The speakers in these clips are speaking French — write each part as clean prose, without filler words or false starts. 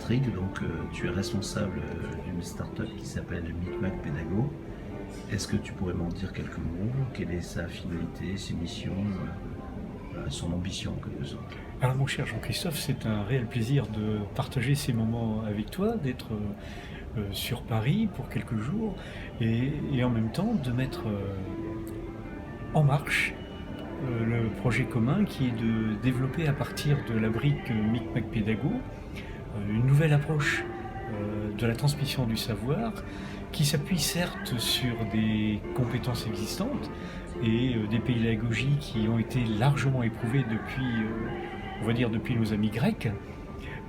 Patrick, donc tu es responsable d'une start-up qui s'appelle Micmac Pédago. Est-ce que tu pourrais m'en dire quelques mots? Quelle est sa finalité, ses missions, son ambition en quelque sorte? Alors mon cher Jean-Christophe, c'est un réel plaisir de partager ces moments avec toi, d'être sur Paris pour quelques jours et en même temps de mettre en marche le projet commun qui est de développer à partir de la brique Micmac Pédago une nouvelle approche de la transmission du savoir qui s'appuie certes sur des compétences existantes et des pédagogies qui ont été largement éprouvées depuis, on va dire, depuis nos amis grecs,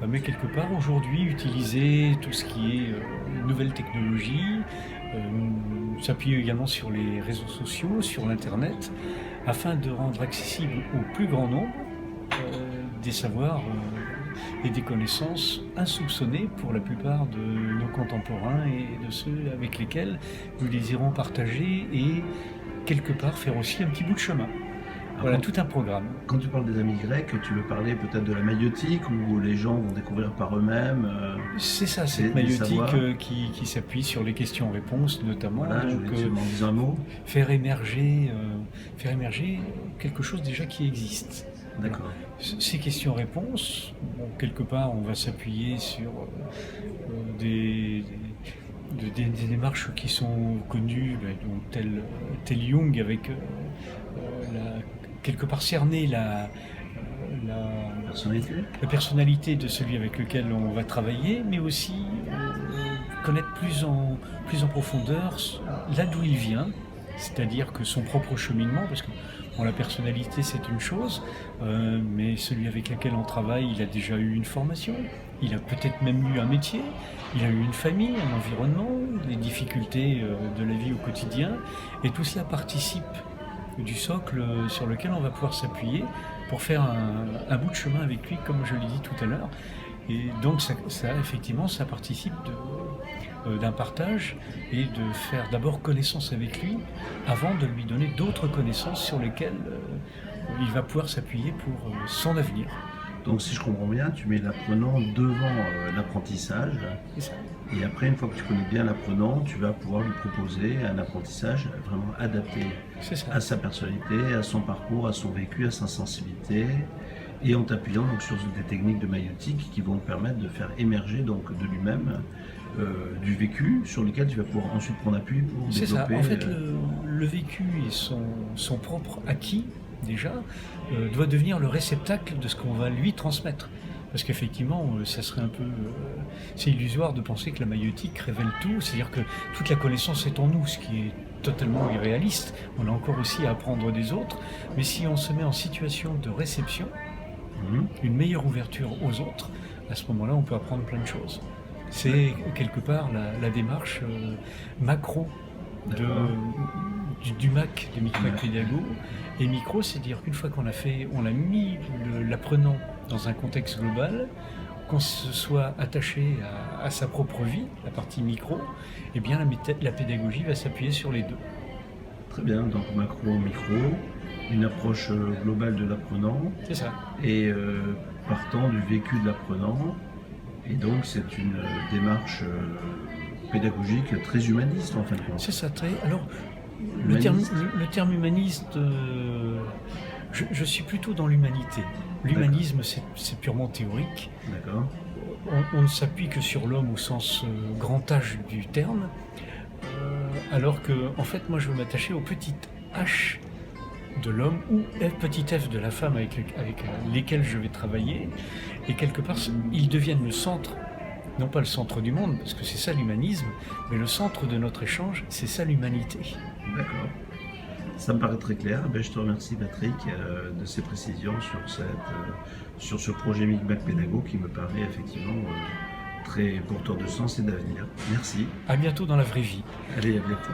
mais quelque part aujourd'hui utiliser tout ce qui est nouvelles technologies, s'appuyer également sur les réseaux sociaux, sur l'internet, afin de rendre accessible au plus grand nombre des savoirs et des connaissances insoupçonnées pour la plupart de nos contemporains et de ceux avec lesquels nous désirons partager et quelque part faire aussi un petit bout de chemin. Voilà, tout un programme. Quand tu parles des amis grecs, tu veux parler peut-être de la maïotique où les gens vont découvrir par eux-mêmes C'est ça, cette maïotique qui s'appuie sur les questions-réponses notamment. Voilà, je voulais en dire un mot. Faire émerger quelque chose déjà qui existe. D'accord. Ces questions-réponses, bon, quelque part, on va s'appuyer sur des démarches qui sont connues, donc tel Jung avec quelque part cerner la personnalité de celui avec lequel on va travailler, mais aussi connaître plus en profondeur là d'où il vient, c'est-à-dire que son propre cheminement, parce que bon, la personnalité c'est une chose, mais celui avec lequel on travaille, il a déjà eu une formation, il a peut-être même eu un métier, il a eu une famille, un environnement, des difficultés de la vie au quotidien, et tout cela participe du socle sur lequel on va pouvoir s'appuyer pour faire un bout de chemin avec lui, comme je l'ai dit tout à l'heure. Et donc ça effectivement, ça participe d'un partage et de faire d'abord connaissance avec lui avant de lui donner d'autres connaissances sur lesquelles il va pouvoir s'appuyer pour son avenir. Donc si je comprends bien, tu mets l'apprenant devant l'apprentissage. C'est ça. Et après, une fois que tu connais bien l'apprenant, tu vas pouvoir lui proposer un apprentissage vraiment adapté à sa personnalité, à son parcours, à son vécu, à sa sensibilité, et en t'appuyant donc sur des techniques de maïotique qui vont te permettre de faire émerger donc de lui-même du vécu sur lequel tu vas pouvoir ensuite prendre appui pour développer. C'est ça. En fait, le vécu et son propre acquis déjà doit devenir le réceptacle de ce qu'on va lui transmettre. Parce qu'effectivement, ça serait un peu... c'est illusoire de penser que la maïotique révèle tout, c'est-à-dire que toute la connaissance est en nous, ce qui est totalement irréaliste. On a encore aussi à apprendre des autres, mais si on se met en situation de réception, une meilleure ouverture aux autres, à ce moment-là, on peut apprendre plein de choses. C'est quelque part la démarche macro du MAC, de Micmac Pédago. Et micro, c'est-à-dire qu'une fois qu'on a mis l'apprenant dans un contexte global, qu'on se soit attaché à sa propre vie, la partie micro, eh bien la pédagogie va s'appuyer sur les deux. Très bien, donc macro, micro, une approche globale de l'apprenant. C'est ça. Et partant du vécu de l'apprenant. Et donc c'est une démarche pédagogique très humaniste en fin de compte. C'est ça, alors le terme humaniste, je suis plutôt dans l'humanité. L'humanisme, c'est purement théorique. D'accord. On ne s'appuie que sur l'homme au sens grand H du terme, alors que, en fait, moi, je veux m'attacher au petit H de l'homme ou petit f de la femme avec lesquels je vais travailler, et quelque part, ils deviennent le centre, non pas le centre du monde, parce que c'est ça l'humanisme, mais le centre de notre échange, c'est ça l'humanité. D'accord. Ça me paraît très clair. Je te remercie Patrick de ces précisions sur ce projet Micmac Pédago qui me paraît effectivement très porteur de sens et d'avenir. Merci. À bientôt dans la vraie vie. Allez, à bientôt.